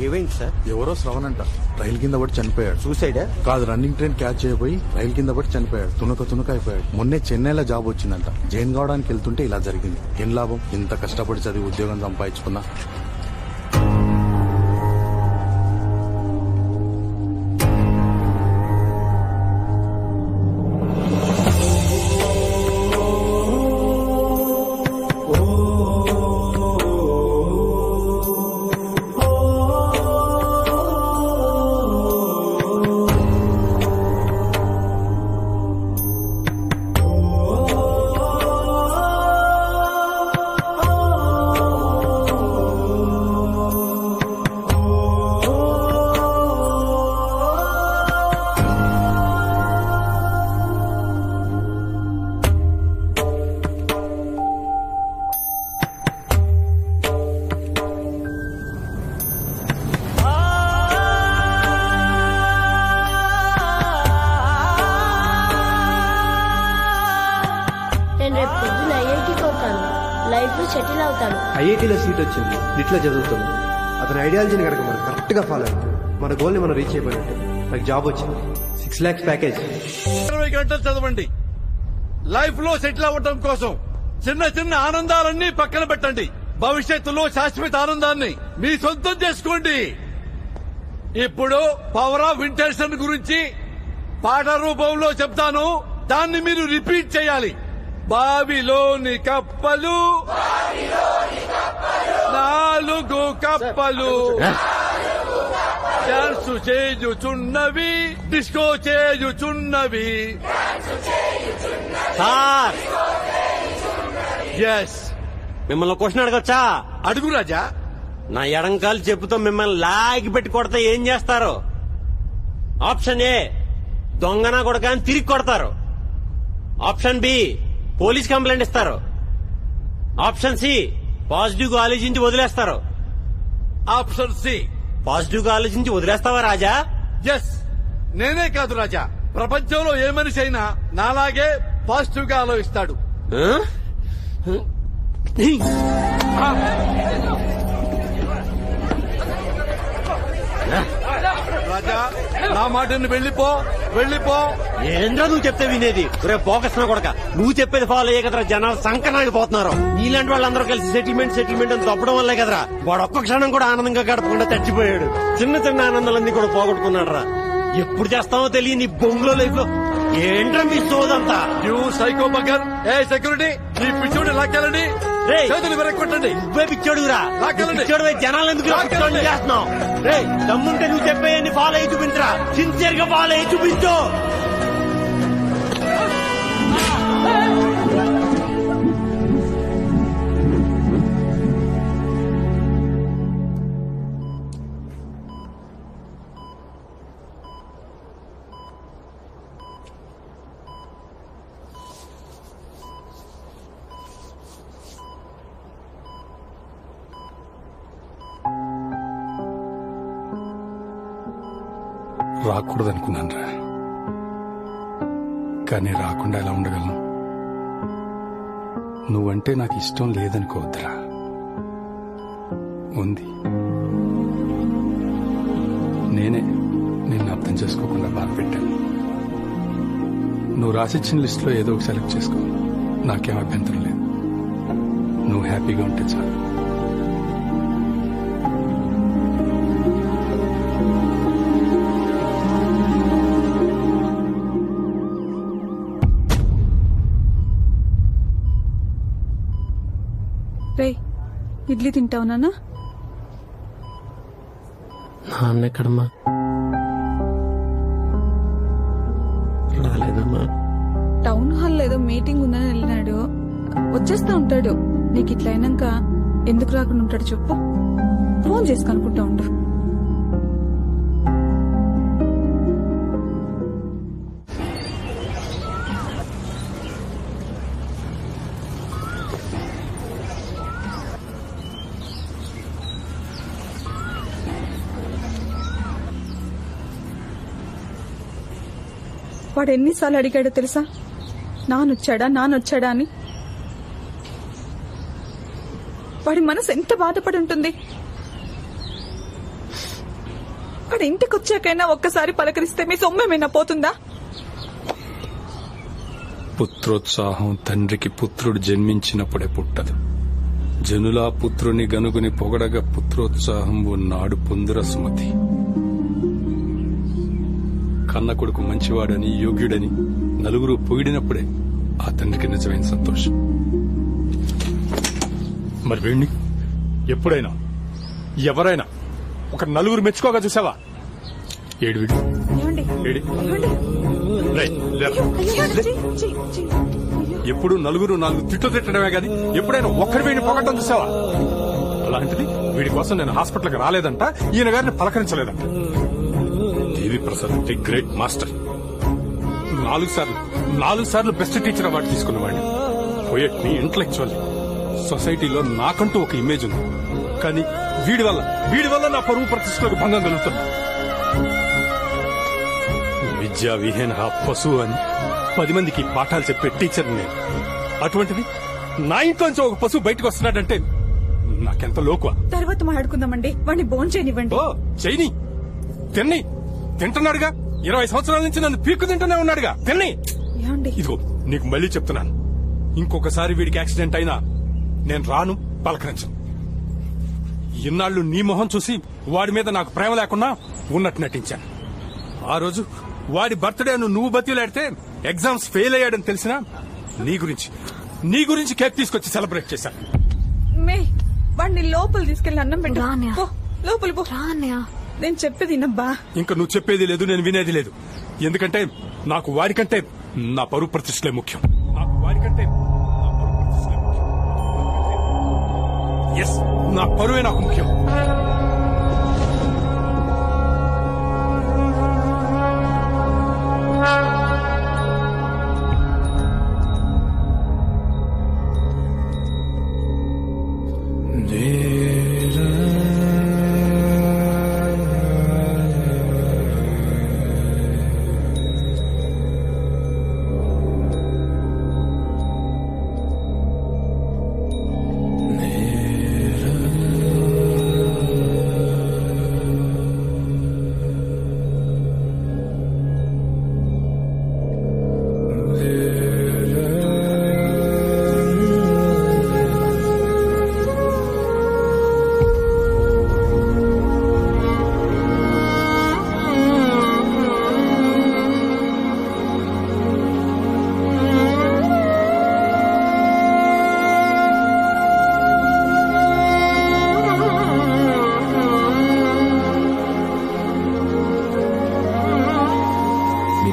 ఏమైంది సార్? ఎవరో శ్రవణ్ అంట రైలు కింద పడి చనిపోయాడు. సూసైడా? కాదు, రన్నింగ్ ట్రైన్ క్యాచ్ చేయబోయి రైలు కింద పడి చనిపోయాడు. తునక అయిపోయాడు. మొన్నే చెన్నైలో జాబ్ వచ్చిందంట. జైన్ కావడానికి వెళ్తుంటే ఇలా జరిగింది. ఏం లాభం, ఇంత కష్టపడి చదివి ఉద్యోగం సంపాదించుకున్నా. సెటిల్ అవుతాడు. ఐఐటీలో సీట్ వచ్చింది, ఇట్లా చదువుతాను. అతని ఐడియాలజీని కనుక మనం కరెక్ట్ గా ఫాలో అయితే మన గోల్ ని మనం రీచ్ అయిపోయినట్టు. నాకు జాబ్ వచ్చింది, 6 lakhs ప్యాకేజ్. 20 గంటలు చదవండి. లైఫ్ లో సెటిల్ అవ్వటం కోసం చిన్న చిన్న ఆనందాలన్నీ పక్కన పెట్టండి. భవిష్యత్తులో శాశ్వత ఆనందాన్ని మీ సొంతం చేసుకోండి. ఇప్పుడు పవర్ ఆఫ్ ఇంటెన్షన్ గురించి పాట రూపంలో చెప్తాను, దాన్ని మీరు రిపీట్ చేయాలి. బావిలోని కప్పలు 4 కప్పలు డాన్స్ చేయుచున్నవి, డిస్కో చేయుచున్నవి. సార్, ఎస్, మిమ్మల్ని క్వశ్చన్ అడగొచ్చా? అడుగు రాజా. నా ఎడంకాలు చెప్పుతో మిమ్మల్ని లాగి పెట్టి కొడితే ఏం చేస్తారు? ఆప్షన్ ఏ, దొంగన కొడక అని తిరిగి కొడతారు. ఆప్షన్ బి, పోలీస్ కంప్లైంట్ ఇస్తారు. ఆప్షన్ సి, పాజిటివ్ గా ఆలోచించి వదిలేస్తారు. ఆప్షన్ సి, పాజిటివ్ గా ఆలోచించి వదిలేస్తావా రాజా? ఎస్, నేనే కాదు రాజా, ప్రపంచంలో ఏ మనిషి అయినా నాలాగే పాజిటివ్ గా ఆలోచిస్తాడు. రాజా, నా మాటని వెళ్ళిపో. ఏంద్రా నువ్వు చెప్తే వినేది? రేపు ఫోకస్ నా కొడక, నువ్వు చెప్పేది ఫాలో అయ్యే కదరా జనాలు సంకనానికి పోతున్నారు. నీలాంటి వాళ్ళందరూ కలిసి సెటిల్మెంట్ అని తప్పడం వల్లే కదరా వాడు ఒక్క క్షణం కూడా ఆనందంగా గడపకుండా చచ్చిపోయాడు. చిన్న చిన్న ఆనందాలన్నీ కూడా పోగొట్టుకున్నాడు రా. ఎప్పుడు చేస్తావో తెలియని బొంగులో లైఫ్ లో ఏంట్రా మీ సోదంతా? You psycho bugger. ఏ సెక్యూరిటీ, ఈ పిచ్చోడి లాక్కెళ్ళండి, చేతులు వెరక్కొట్టండి. నువ్వే పిచ్చోడురా, పిచ్చోడు జనాలు ఎందుకు చేస్తున్నావు? దమ్ముంటే నువ్వు చెప్పేయని ఫాలో అయ్యి చూపించరా, సిన్సియర్ గా ఫాలో అయ్యి చూపించు. రాకూడదనుకున్నాను రా, కానీ రాకుండా ఎలా ఉండగలను? నువ్వంటే నాకు ఇష్టం లేదనుకోవద్దురా, ఉంది. నేనే నిన్ను అర్థం చేసుకోకుండా బాధ పెట్టాను. నువ్వు రాసిచ్చిన లిస్టులో ఏదో ఒక సెలెక్ట్ చేసుకో, నాకేం అభ్యంతరం లేదు. నువ్వు హ్యాపీగా ఉంటే చాలు. ఇడ్లీ తింటావు నాన్న? నాన్న ఎక్కడమ్మా? రాలేదమ్మా. టౌన్ హాల్ ఏదో మీటింగ్ ఉందని వెళ్ళినాడు, వచ్చేస్తా ఉంటాడు. నీకు ఇట్లా అయినాక ఎందుకు రాకుండా ఉంటాడు చెప్పు? ఫోన్ చేసి కనుక్కుంటా ఉండు. వాడు ఎన్నిసార్లు అడిగాడో తెలుసా, నానొచ్చాడా అని. వాడి మనసు ఎంత బాధపడి ఉంటుంది. వాడు ఇంటికి వచ్చాకైనా ఒక్కసారి పలకరిస్తే మీ సొమ్మేమైనా పోతుందా? పుత్రోత్సాహం తండ్రికి పుత్రుడు జన్మించినప్పుడే పుట్టదు. జనులా పుత్రుని గనుగుని పొగడగా పుత్రోత్సాహం నాడు పొందుర సుమతి. కన్న కొడుకు మంచివాడని యోగ్యుడని నలుగురు పొగిడినప్పుడే ఆ తండ్రికి నిజమైన సంతోషం. మరి వీణ్ణి ఎప్పుడైనా ఎవరైనా ఒక నలుగురు మెచ్చుకోగా చూసావా? ఏడు వీడు ఏమండి? ఏడి. ఏమండి? రేయ్, లేరా. అయ్యో, ఛీ, ఛీ. ఎప్పుడు నలుగురు నాలుగు తిట్లు తిట్టడమే గాని ఎప్పుడైనా ఒక్కరి వీడిని పొగట్టం చూసావా? అలాంటిది వీడి కోసం నేను హాస్పిటల్కి రాలేదంట, ఈయన గారిని పలకరించలేదంట. దేవి ప్రసాద్ అంటే గ్రేట్ మాస్టర్. 4 సార్లు బెస్ట్ టీచర్ అవార్డు తీసుకున్నవాడిని. పోయెట్ ని ఇంటలెక్చువల్. సొసైటీలో నాకంటూ ఒక ఇమేజ్ ఉంది. కానీ వీడి వల్ల నా పరువు ప్రతిష్టలకు భంగం కలుగుతుంది. విద్యా విహీన పశువు అని 10 మందికి పాఠాలు చెప్పే టీచర్ నేను. అటువంటిది నా ఇంట్లోంచి ఒక పశువు బయటకు వస్తున్నాడంటే నాకెంత లోకువా. తర్వాత మాట్లాడుకుందామండి. వాడిని బోన్ చేయనివ్వండి. ఓ చెయ్యి, తింటున్నాడుగా. 20 సంవత్సరాల నుంచి నన్ను పీక్కు తింటూనే ఉన్నాడుగా. ఏమండి? ఇదిగో నీకు మళ్ళీ చెప్తున్నాను, ఇంకొకసారి వీడికి యాక్సిడెంట్ అయినా నేను రాను, పలకరించను. ఇన్నాళ్లు నీ మొహం చూసి వాడి మీద నాకు ప్రేమ లేకుండా ఉన్నట్టు నటించాను. ఆ రోజు వాడి బర్త్డే నువ్వు బతిలాడితే ఎగ్జామ్స్ ఫెయిల్ అయ్యాడని తెలిసినా నీ గురించి కేక్ తీసుకొచ్చి సెలబ్రేట్ చేశాను. మే వాడిని లోపల తీసుకెళ్లి అన్నం పెట్టు. రాన్యా. పో, లోపల పో. రాన్యా. నేను చెప్పేది వినబ్బా. ఇంకా నువ్వు చెప్పేది లేదు, నేను వినేది లేదు. ఎందుకంటే నాకు వాడికంటే నా పరువు ప్రతిష్టలే ముఖ్యం. ఎస్, నా పరువే నాకు ముఖ్యం.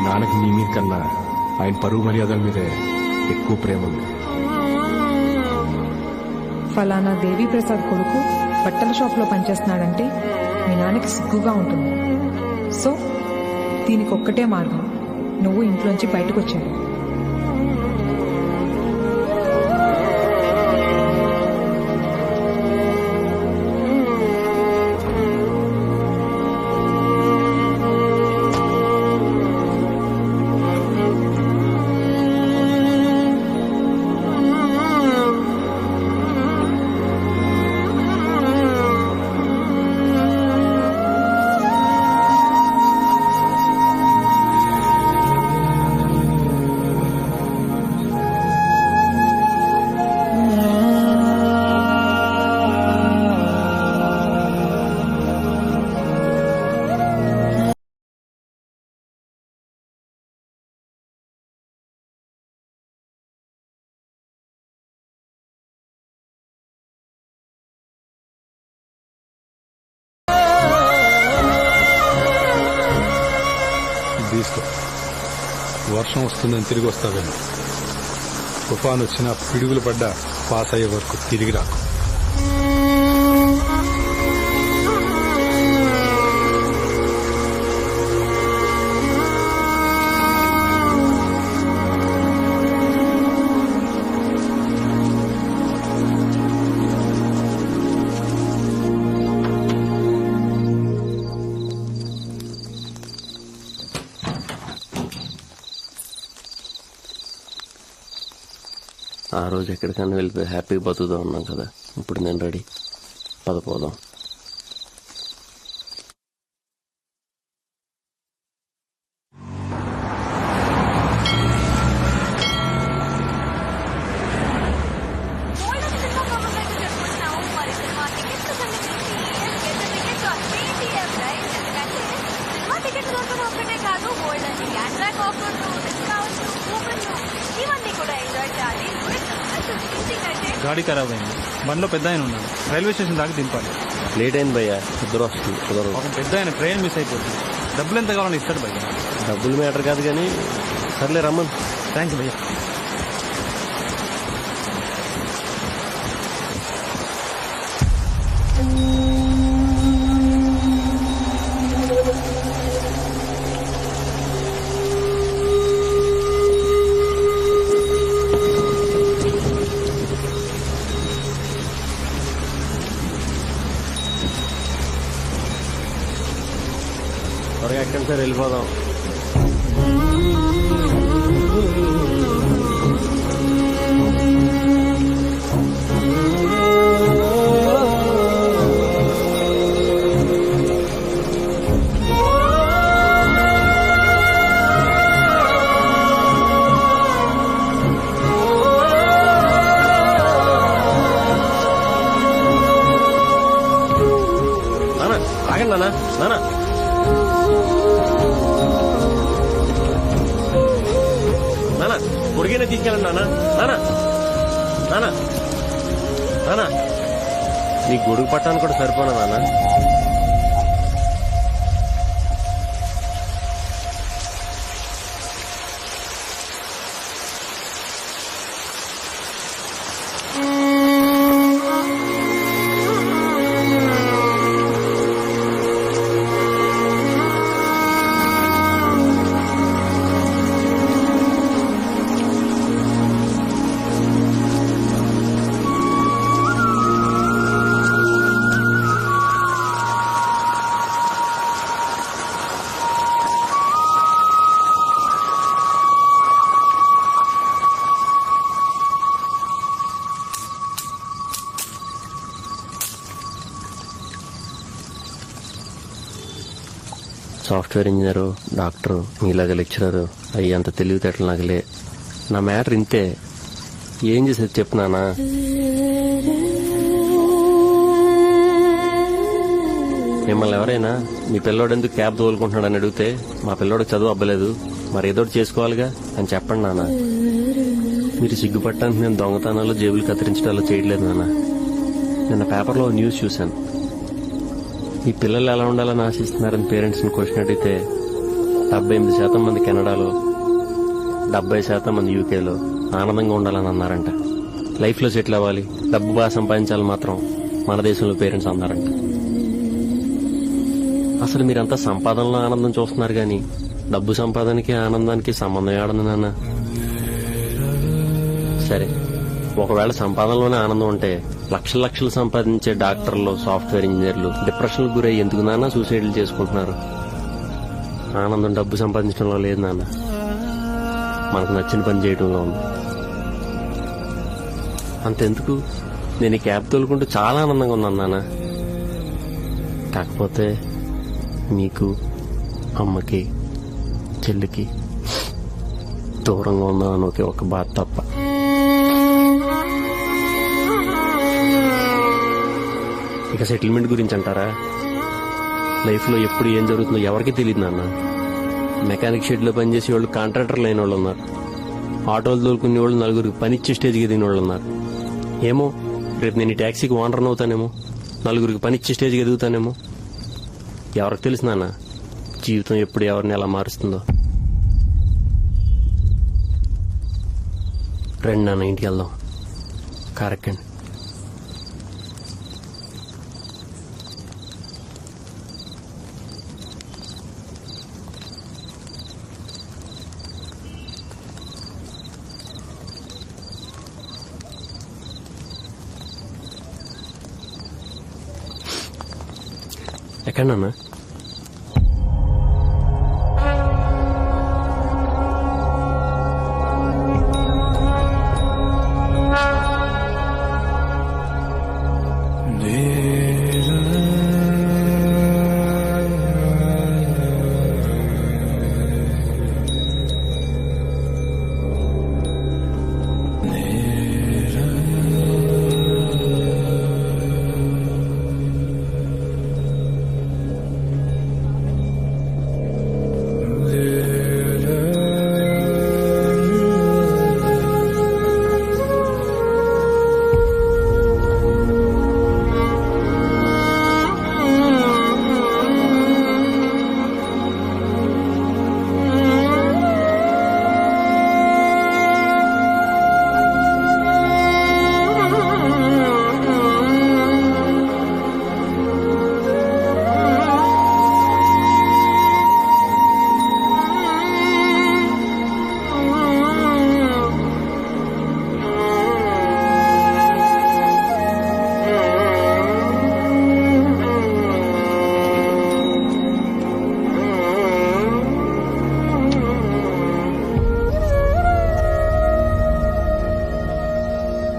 నాన్నకి నీ మీద కన్నా ఆయన పరువు మర్యాదల మీదే ఎక్కువ ప్రేమ ఉంది. ఫలానా దేవి ప్రసాద్ కొడుకు బట్టల షాప్ లో పనిచేస్తున్నాడంటే మీ నాన్నకి సిగ్గుగా ఉంటుంది. సో దీనికి ఒక్కటే మార్గం, నువ్వు ఇంట్లోంచి బయటకు వచ్చావు. తీసుకో. వర్షం వస్తుందని తిరిగి వస్తావేమో. తుఫాన్ వచ్చినా పిడుగులు పడ్డా పాస్ అయ్యే వరకు తిరిగి రాకు. ఆ రోజు ఎక్కడికైనా వెళ్ళిపోయి హ్యాపీగా బతుకుతా ఉన్నాం కదా. ఇప్పుడు నేను రెడీ, పద పోదాం. గాడి ఖరాబ్ అయింది. బండిలో పెద్ద ఆయన ఉన్నాడు. రైల్వే స్టేషన్ దాకా దింపాలి. లేట్ అయింది భయ్యా, ఇద్దరు వస్తుంది కుదరదు. ఒక పెద్ద ఆయన ట్రైన్ మిస్ అయిపోతుంది. డబ్బులు ఎంత కావాలని ఇస్తాడు భయ్య. డబ్బులు మ్యాటర్ కాదు కానీ సర్లే రమ్మను. థ్యాంక్స్ భయ్య. త్వరగా ఎక్కడి సార్ వెళ్ళిపోదాం. నానా ఆగండి నానా. నానా నానా కొడుకైనా తీసుకెళ్ళండి నానా. నానా నానా నానా నీ గొడుగు పట్టాను కూడా సరిపోనా నానా? సాఫ్ట్వేర్ ఇంజనీరు, డాక్టరు, మీలాగా లెక్చరరు అయ్యి అంత తెలివితేటలు నాకులే. నా మ్యాటర్ ఇంతే. ఏం చేసేది చెప్పు నానా? మిమ్మల్ని ఎవరైనా మీ పిల్లోడు ఎందుకు క్యాబ్ తోలుకుంటున్నాడు అని అడిగితే మా పిల్లోడు చదువు అవ్వలేదు మరి ఏదో చేసుకోవాలిగా అని చెప్పండి నాన్న. మీరు సిగ్గుపట్టడానికి నేను దొంగతనాలు జేబులు కత్తిరించడాలు చేయట్లేదు నాన్న. నిన్న పేపర్లో న్యూస్ చూశాను. ఈ పిల్లలు ఎలా ఉండాలని ఆశిస్తున్నారని పేరెంట్స్ని క్వశ్చన్ అడిగితే 78% మంది కెనడాలో, 70% మంది యూకేలో ఆనందంగా ఉండాలని అన్నారంట. లైఫ్లో సెటిల్ అవ్వాలి, డబ్బు బాగా సంపాదించాలి మాత్రం మన దేశంలో పేరెంట్స్ అన్నారంట. అసలు మీరంతా సంపాదనలో ఆనందం చూస్తున్నారు కానీ డబ్బు సంపాదనకి ఆనందానికి సంబంధం ఏడదు నాన్న. సరే, ఒకవేళ సంపాదనలోనే ఆనందం ఉంటే లక్షల లక్షలు సంపాదించే డాక్టర్లు, సాఫ్ట్వేర్ ఇంజనీర్లు డిప్రెషన్లకు గురై ఎందుకు నాన్న సూసైడ్లు చేసుకుంటున్నారు? ఆనందం డబ్బు సంపాదించడంలో లేదు నాన్న, మనకు నచ్చిన పని చేయడంలో ఉంది. అంతెందుకు, నేను ఈ క్యాబ్ తోలుకుంటూ చాలా ఆనందంగా ఉన్నాను నాన్న. కాకపోతే మీకు, అమ్మకి, చెల్లికి దూరంగా ఉందామని ఒకే ఒక బాధ తప్ప. ఇక సెటిల్మెంట్ గురించి అంటారా? లైఫ్లో ఎప్పుడు ఏం జరుగుతుందో ఎవరికీ తెలియదు నాన్న. మెకానిక్ షెడ్లో పనిచేసే వాళ్ళు కాంట్రాక్టర్లు అయిన వాళ్ళు ఉన్నారు. ఆటోలు తోలుకునే వాళ్ళు నలుగురికి పనిచ్చే స్టేజ్కి ఎదిగిన వాళ్ళు ఉన్నారు. ఏమో రేపు నేను ఈ ట్యాక్సీకి ఓనర్ని అవుతానేమో, నలుగురికి పనిచ్చే స్టేజ్కి ఎదుగుతానేమో. ఎవరికి తెలుసు నాన్న జీవితం ఎప్పుడు ఎవరిని ఎలా మారుస్తుందో. రండి నాన్న, ఇంటికి వెళ్దాం. కారెక్కండి. ఎక్కడన్నా?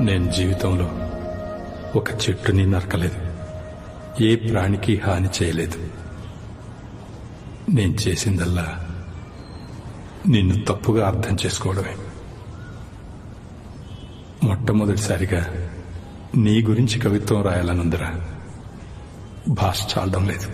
నేను జీవితంలో ఒక చెట్టుని నరకలేదు, ఏ ప్రాణికి హాని చేయలేదు. నేను చేసిందల్లా నిన్ను తప్పుగా అర్థం చేసుకోవడమే. మొట్టమొదటిసారిగా నీ గురించి కవిత్వం రాయాలనుందిరా, భాష చాలడం లేదు.